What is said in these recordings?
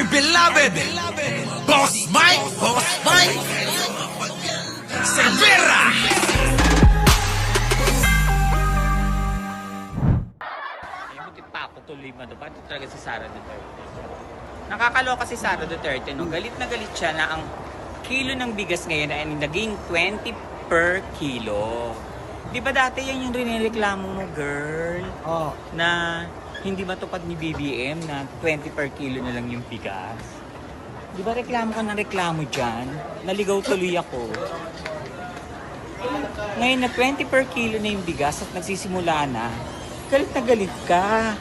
beloved Boss Mike Cervera. Ay, buti pa ako tuloy madapa. Ito talaga si Sara Duterte. Nakakaloka si Sara Duterte, no? Galit na galit siya na ang kilo ng bigas ngayon ay naging 20 per kilo. Di ba dati yan yung rinireklamo mo, girl? Oh. Na hindi matupad ni BBM na 20 per kilo na lang yung bigas. Di ba reklamo ka ng reklamo dyan? Naligaw tuloy ako. Ngayon na 20 per kilo na yung bigas at nagsisimula na, galit na galit ka.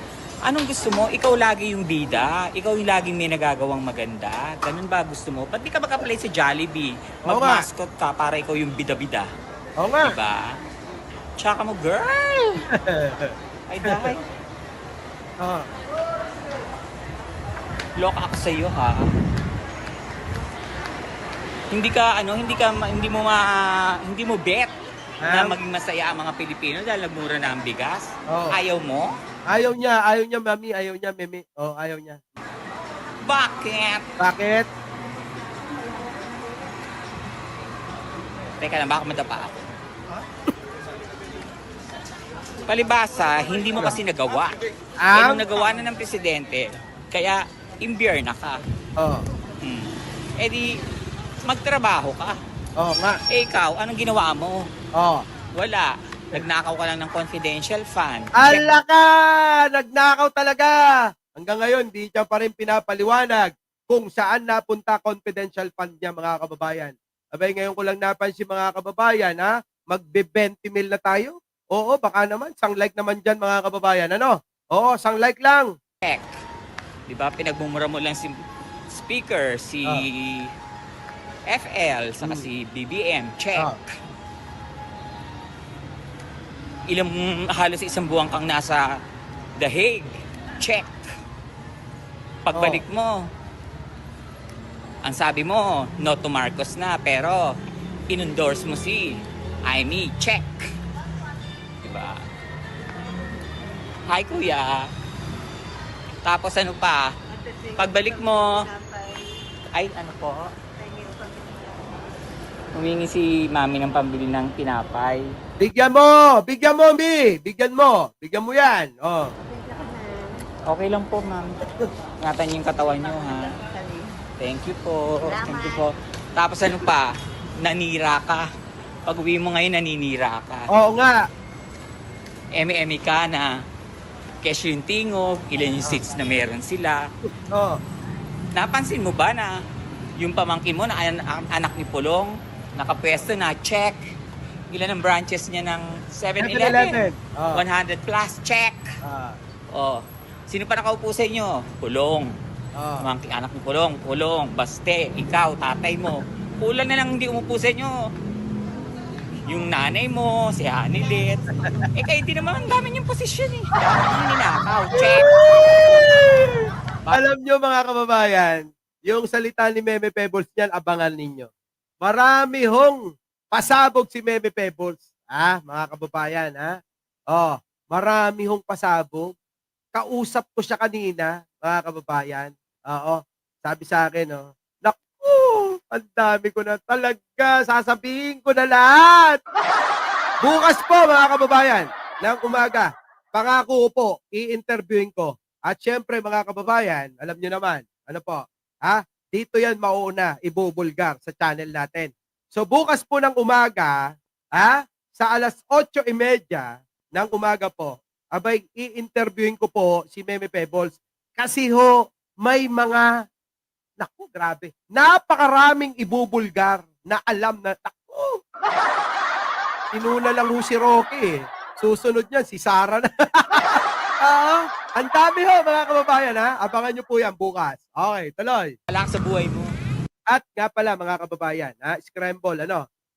Anong gusto mo? Ikaw lagi yung bida. Ikaw yung laging may nagagawang maganda. Ganun ba gusto mo? Ba't di ka mag-apply sa Jollibee? Oo nga. Mag-mascot ka para ikaw yung bida-bida. Oo nga. Diba? Tsaka mo, girl! Ay, dahay. Oh. Loka ako sa iyo, ha? Hindi mo bet na maging masaya ang mga Pilipino dahil nagmura na ang bigas. Oo. Ayaw mo? Ayaw niya, mami, ayaw niya, meme. Oh, ayaw niya. Bakit? Bakit? Teka lang, baka madapa ako. Palibasa, hindi mo kasi nagawa. Yan ang nagawa na ng presidente. Kaya, imbier na ka. Oh. Eh di, magtrabaho ka. Oh, nga. Eh ikaw, anong ginawa mo? Oh. Wala. Nagnakaw ka lang ng confidential fund. Ala ka! Nagnakaw talaga! Hanggang ngayon, di siya pa rin pinapaliwanag kung saan napunta confidential fund niya, mga kababayan. Abay, ngayon ko lang napansin, mga kababayan, ha? Magbe-20 mil na tayo? Oo, baka naman. Sang-like naman dyan, mga kababayan. Ano? Oo, sang-like lang. Check. Diba, pinagmumura mo lang si speaker, si FL, saka si BBM. Check. Halos isang buwan kang nasa The Hague. Check. Pagbalik mo, ang sabi mo, no to Marcos na, pero in-endorse mo si Amy. Check. Diba? Hi, kuya. Tapos ano pa? Pagbalik mo, ay, ano po? Humingi si mami ng pambili ng tinapay. Bigyan mo, Mi. Bigyan mo yan. Oh. Okay lang po, ma'am. Ingatan niyo yung katawan niyo, ha? Thank you po. Thank you po. Tapos ano pa? Nanira ka. Pag uwi mo ngayon, naninira ka. Oo nga. Eme-eme ka na kesyo yung tingog, ilan yung seats na meron sila. Oh. Napansin mo ba na yung pamangkin mo na anak ni Pulong, nakapwesto na, check. Ilan ang branches niya ng 7-Eleven? 100 plus, check. Oh. Sino pa nakaupo sa inyo? Pulong. Pamangkin anak ni Pulong, Baste, ikaw, tatay mo. Kulang na lang hindi umupo sa inyo. Yung nanay mo, si Hanilet. Eh kayo din naman, ang dami niyong posisyon eh. Dami niyong ninakaw, check. Alam nyo, mga kababayan, yung salita ni Meme Pebbles niyan, abangan ninyo. Marami hong pasabog si Meme Pebbles. Mga kababayan, Oh, marami hong pasabog. Kausap ko siya kanina, mga kababayan. Oo, sabi sa akin, naku, ang dami ko na talaga, sasabihin ko na lahat. Bukas po, mga kababayan, ng umaga, pangako po, i-interviewin ko. At syempre, mga kababayan, alam nyo naman, ano po, dito yan mauna, ibubulgar sa channel natin. So, bukas po ng umaga, sa alas 8:30 ng umaga po, abay, i-interviewin ko po si Meme Pebbles. Kasi may mga, naku, grabe, napakaraming ibubulgar na alam na, naku, inuna lang si Rocky eh. Susunod niyan, si Sara na. Ang dami mga kababayan Abangan nyo po yan bukas. Okay, tuloy. Wala sa buhay mo. At nga pala mga kababayan, scramble,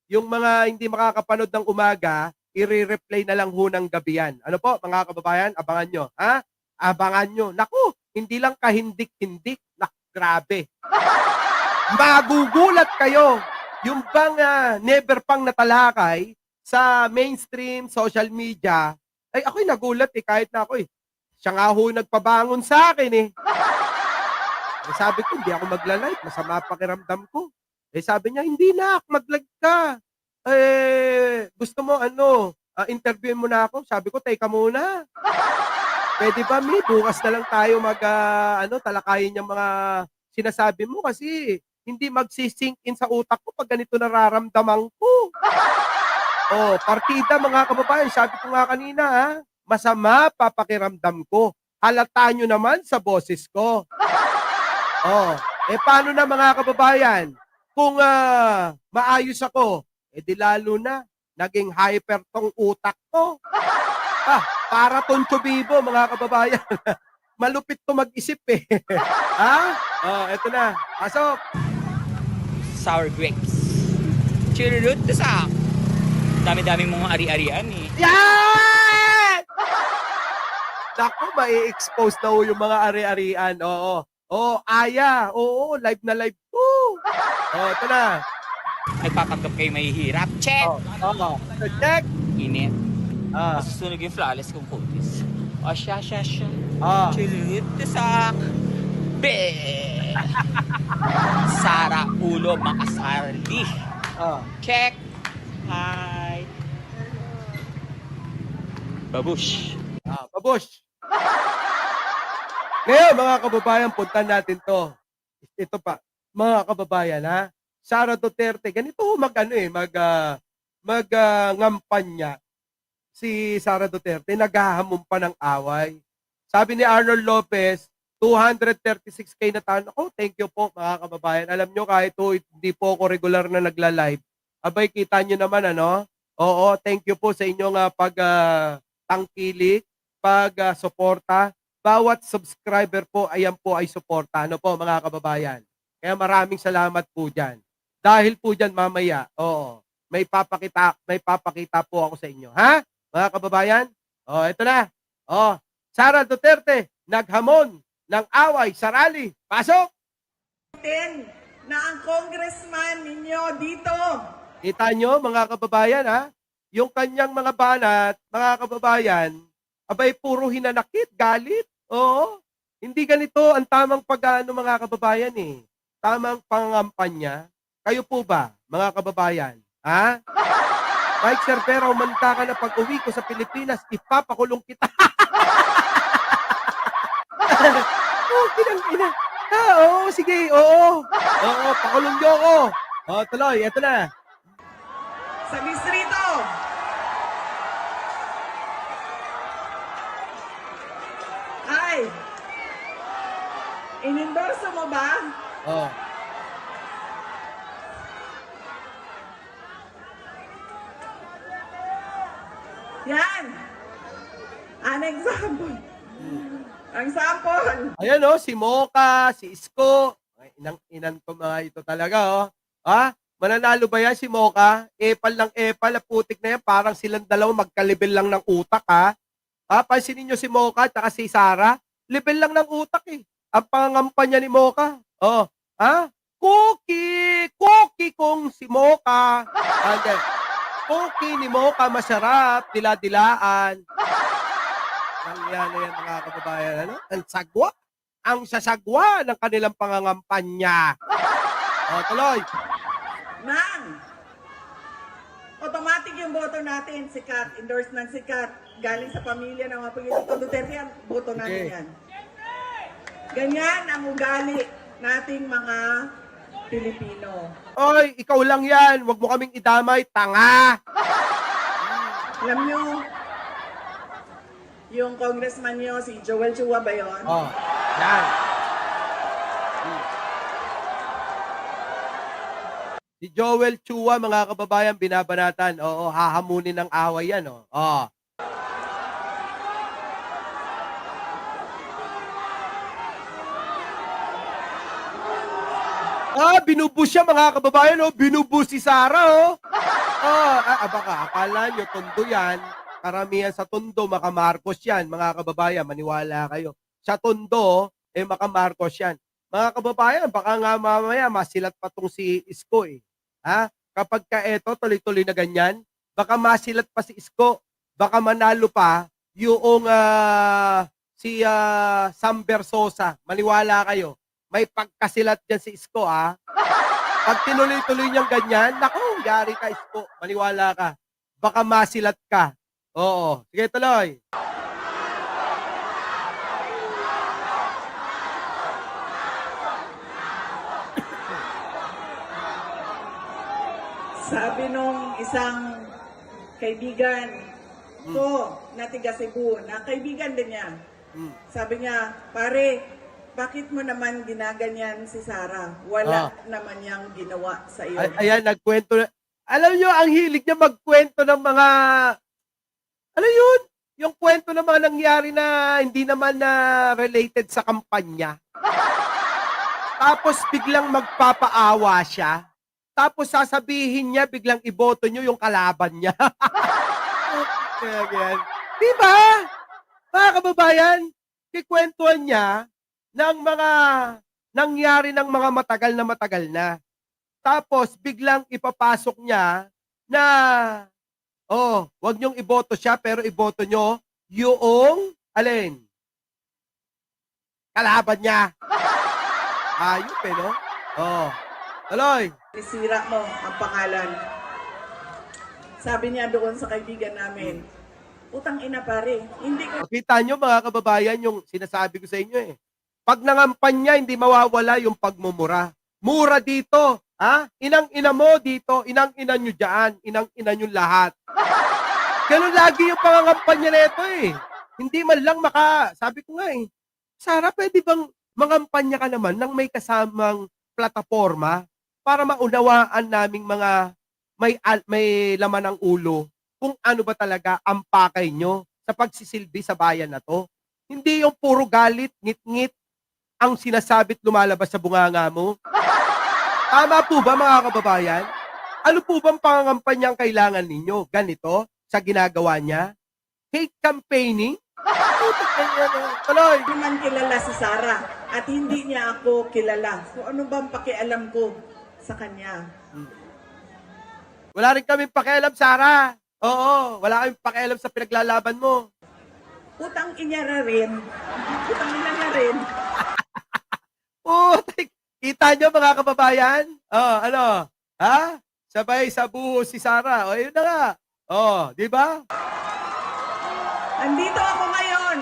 yung mga hindi makakapanood ng umaga, i-replay na lang ng gabi yan. Ano po, mga kababayan, abangan nyo. Abangan nyo. Naku, hindi lang kahindik-hindik. Naku, grabe. Magugulat kayo. Yung bang never pang natalakay sa mainstream social media, ay ako'y nagulat kahit na ako Siya nga nagpabangon sa akin Eh, sabi ko, hindi ako magla-live. Masama pakiramdam ko. Eh, sabi niya, hindi na, mag-live ka. Eh, gusto mo, interviewin mo na ako? Sabi ko, teka muna. Pwede ba, Mi? Bukas na lang tayo talakayin yung mga sinasabi mo kasi hindi magsisink in sa utak ko pag ganito nararamdaman ko. Oh, partida mga kababayan, sabi ko nga kanina masama papakiramdam ko. Halata nyo naman sa boses ko. Oh, paano na mga kababayan? Kung maayos ako, di lalo na naging hyper tong utak ko. Para Toncho Bibo, mga kababayan. Malupit to mag-isip eh. Eto na. Pasok. Sour grapes. Chirurut sa dami-daming mga ari-arian eh. Yan! Naku, mai-expose na yung mga ari-arian. Oo. Aya. Oo, live na live ko. Ito na. Nagpapanggap kayo mahihirap. Check! Check. Init. Masusunog yung flawless kong kutis. Siya. Chirurut sa Sara Ulo Makasarli. Check. Hi. Babush. Babush. Ngayon, mga kababayan, puntan natin to. Ito pa, mga kababayan, Sara Duterte, ganito ngampanya si Sara Duterte, naghahamon pa ng away. Sabi ni Arnold Lopez, 236K na tao. Thank you po mga kababayan. Alam nyo, kahit hindi po ako regular na nagla-live, abay, kita nyo naman, Oo, thank you po sa inyong tangkilik, suporta. Bawat subscriber po, ayan po ay suporta. Mga kababayan? Kaya maraming salamat po dyan. Dahil po dyan mamaya, may papakita po ako sa inyo. Mga kababayan? Ito na. Sara Duterte, naghamon ng away sa rally. Pasok! Na ang congressman ninyo dito. Kita nyo, mga kababayan, yung kanyang mga banat, mga kababayan, abay, puro hinanakit, galit. Oo. Hindi ganito ang tamang mga kababayan eh. Tamang pangangampanya. Kayo po ba, mga kababayan? Mike Cervera, umanta ka na pag-uwi ko sa Pilipinas, ipapakulong kita. Ina. Sige, pakulong niyo ako. Tuloy, eto na. Sa distrito. Ay, inendorso mo ba? Yan. An example. Ang sample. Ayan si Mocha, si Isko. Inang ko mga ito talaga mananalo ba yan si Mocha? Epal ng epal, putik na yan. Parang silang dalawa magka-level lang ng utak pansinin nyo si Mocha at si Sara. Level lang ng utak eh. Ang pangangampanya ni Mocha. Cookie kong si Mocha. Cookie ni Mocha masarap, dila-dilaan. Yan mga kababayan. Ang sasagwa ng kanilang pangangampanya. Tuloy. Nang automatic yung boto natin, sikat, endorse ng sikat, galing sa pamilya ng mga politiko Duterte, yan, boto natin yan. Ganyan ang ugali nating mga Pilipino. Oy, ikaw lang yan. Huwag mo kaming idamay, tanga. Alam nyo, yung congressman nyo, si Joel Chua ba yun? Yan. Si Joel Chua, mga kababayan, binabanatan. Hahamunin ng away yan. Binubus siya, mga kababayan. Binubus si Sara. Baka akala nyo, tondo yan. Karamihan sa tondo, maka-Marcos yan. Mga kababayan, maniwala kayo. Sa tondo, maka-Marcos yan. Mga kababayan, baka nga mamaya masilat pa tong si Isko eh. Kapag ka tuloy-tuloy na ganyan, baka masilat pa si Isko. Baka manalo pa yung si Sam Bersosa. Maniwala kayo. may pagkasilat dyan si Isko, ah. Pag tinuloy-tuloy niyang ganyan, naku, yari ka, Isko. Maniwala ka. Baka masilat ka. Oo. Sige, tuloy. Sabi nung isang kaibigan ko na tiga Cebu, na kaibigan din niya. Sabi niya, pare, bakit mo naman ginaganyan si Sarah? Wala naman niyang ginawa sa iyo. Ayan, nagkwento na. Alam nyo, ang hilig niya magkwento ng mga, ano yun? Yung kwento ng mga nangyari na hindi naman na related sa kampanya. Tapos biglang magpapaawa siya. Tapos sasabihin niya, biglang iboto nyo yung kalaban niya. Kaya ganyan. Diba? Mga kababayan, kikwentuhan niya ng mga nangyari ng mga matagal na. Tapos, biglang ipapasok niya na, wag niyong iboto siya, pero iboto nyo yung, alin? Kalaban niya. Ayup no? Tuloy. Isira mo ang pangalan. Sabi niya doon sa kaibigan namin, utang ina pare, hindi ko Kita nyo mga kababayan yung sinasabi ko sa inyo eh. Pag nangampanya, hindi mawawala yung pagmumura. Mura dito. Ha? Inang-ina mo dito, inang-ina nyo dyan, inang-ina nyo lahat. Ganun lagi yung pangangampanya nito eh. Hindi man lang sabi ko nga eh, Sarah, pwede bang mangampanya ka naman nang may kasamang plataforma para maunawaan naming mga may laman ng ulo kung ano ba talaga ang pakay nyo sa pagsisilbi sa bayan na to. Hindi yung puro galit, ngit-ngit ang sinasabit lumalabas sa bunganga mo. Tama po ba mga kababayan? Ano po bang pangangampanyang kailangan ninyo? Ganito? Sa ginagawa niya? Hate campaigning? Tuloy! Hindi man kilala si Sarah at hindi niya ako kilala. So ano bang pakialam ko sa kanya? Wala rin kaming pakialam, Sarah. Oo, wala kaming pakialam sa pinaglalaban mo. Utang ina rin. Utang ina na rin. Kita nyo mga kababayan? Ano? Ha? Sabay sa buho si Sarah. Yun na nga. Di ba? Andito ako ngayon.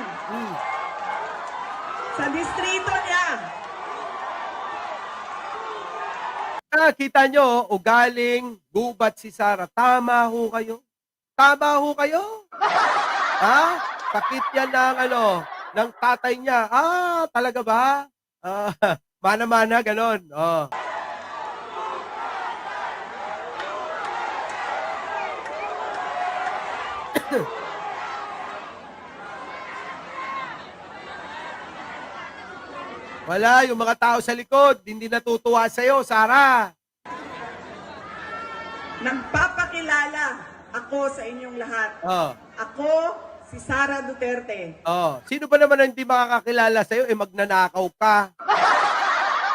Sa distrito niya. Kita nyo, ugaling, gubat si Sarah. Tama ho kayo. Tama ho kayo. Ha? Sakit yan ng tatay niya. Talaga ba? Mana-mana, ganon. Wala, yung mga tao sa likod, hindi natutuwa sa'yo, Sarah. Nagpapakilala ako sa inyong lahat. Ako, si Sara Duterte. Sino ba naman ang hindi makakakilala sa'yo? Magnanakaw ka.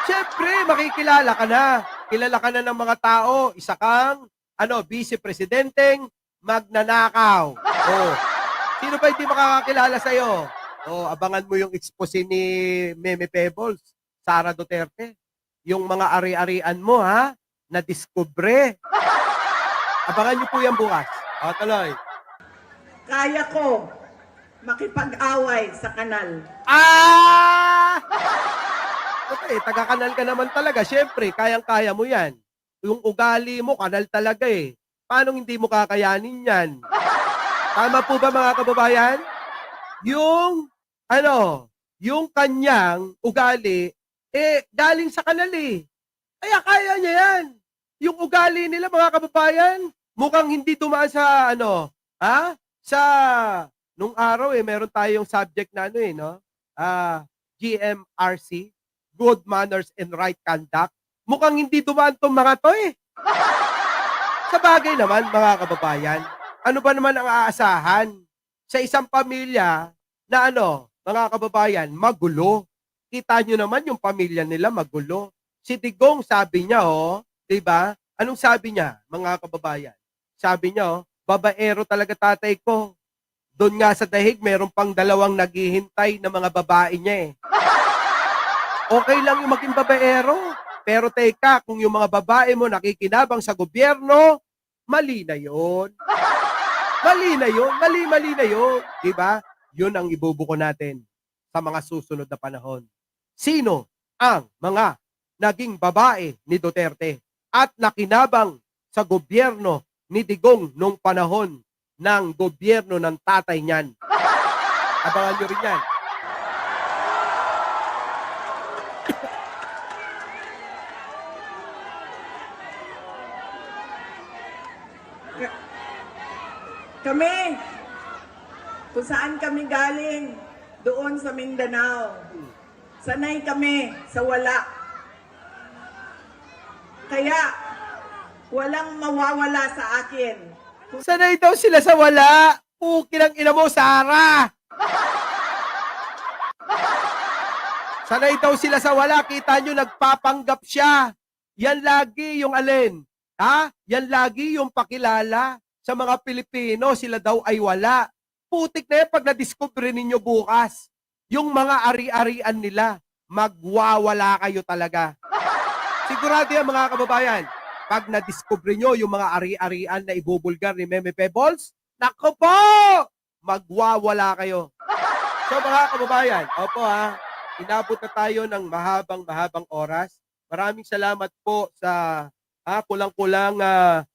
Siyempre, makikilala ka na. Kilala ka na ng mga tao. Isa kang, vice-presidenteng magnanakaw. Sino ba hindi makakakilala sa'yo? Abangan mo yung expose ni Meme Pebbles, Sara Duterte. Yung mga ari-arian mo, ha? Na-discover. Abangan niyo po yan bukas. Tuloy. Kaya ko makipag-away sa kanal. Okay, taga-kanal ka naman talaga. Siyempre, kayang-kaya mo yan. Yung ugali mo, kanal talaga eh. Paano hindi mo kakayanin yan? Tama po ba mga kababayan? Yung kanyang ugali, galing sa kanal eh. Kaya kaya niya yan. Yung ugali nila mga kababayan, mukhang hindi dumaan sa nung araw meron tayong subject na GMRC, Good Manners and Right Conduct. Mukhang hindi dumaan tong mga to eh. Sa bagay naman mga kababayan, ano ba naman ang aasahan sa isang pamilya na mga kababayan, magulo. Kita nyo naman yung pamilya nila magulo. Si Digong sabi niya, di ba? Anong sabi niya, mga kababayan? Sabi niya, babaero talaga tatay ko. Doon nga sa dahig, meron pang 2 naghihintay na mga babae niya eh. Okay lang yung maging babaero. Pero teka, kung yung mga babae mo nakikinabang sa gobyerno, mali na yun. Mali na yun. Mali na yun. Diba? Yun ang ibubuko natin sa mga susunod na panahon. Sino ang mga naging babae ni Duterte at nakinabang sa gobyerno ni Digong nung panahon ng gobyerno ng tatay niyan? Abangan nyo rin yan. Kami, kung saan kami galing, doon sa Mindanao. Sanay kami sa wala. Kaya, walang mawawala sa akin. Sanay daw sila sa wala. Pukin ang ina mo, Sara. Sanay daw sila sa wala. Kita nyo, nagpapanggap siya. Yan lagi yung alin. Ha? Yan lagi yung pakilala sa mga Pilipino. Sila daw ay wala. Putik na yan pag na-discover ninyo bukas. Yung mga ari-arian nila, magwawala kayo talaga. Sigurado yan mga kababayan. Pag na-discover nyo yung mga ari-arian na ibubulgar ni Meme Pebbles, nako po! Magwawala kayo. So mga kababayan, opo ha, inabot na tayo ng mahabang oras. Maraming salamat po sa kulang-kulang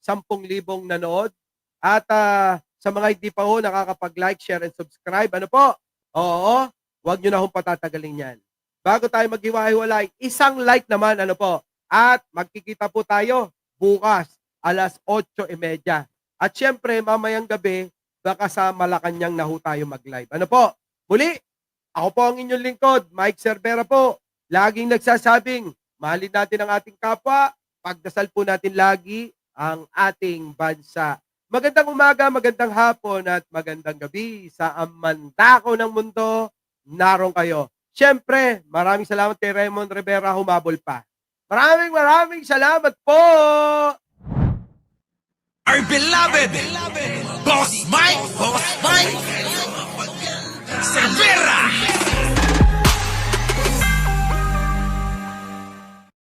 10,000 nanood. At sa mga hindi pa ho nakakapag-like, share, and subscribe, ano po? Oo, huwag nyo na hong patatagalin yan. Bago tayo maghiwa-hiwalay, isang like naman, ano po? At magkikita po tayo bukas, alas 8:30. At syempre, mamayang gabi, baka sa Malacanang na ho tayo mag-live. Ano po? Muli, ako po ang inyong lingkod, Mike Cervera po. Laging nagsasabing, mahalin natin ang ating kapwa, pagdasal po natin lagi ang ating bansa. Magandang umaga, magandang hapon, at magandang gabi sa amantako ng mundo. Naroon kayo. Siyempre, maraming salamat kay Raymond Rivera, humabol pa. Maraming salamat po! Our beloved Boss Mike Cervera.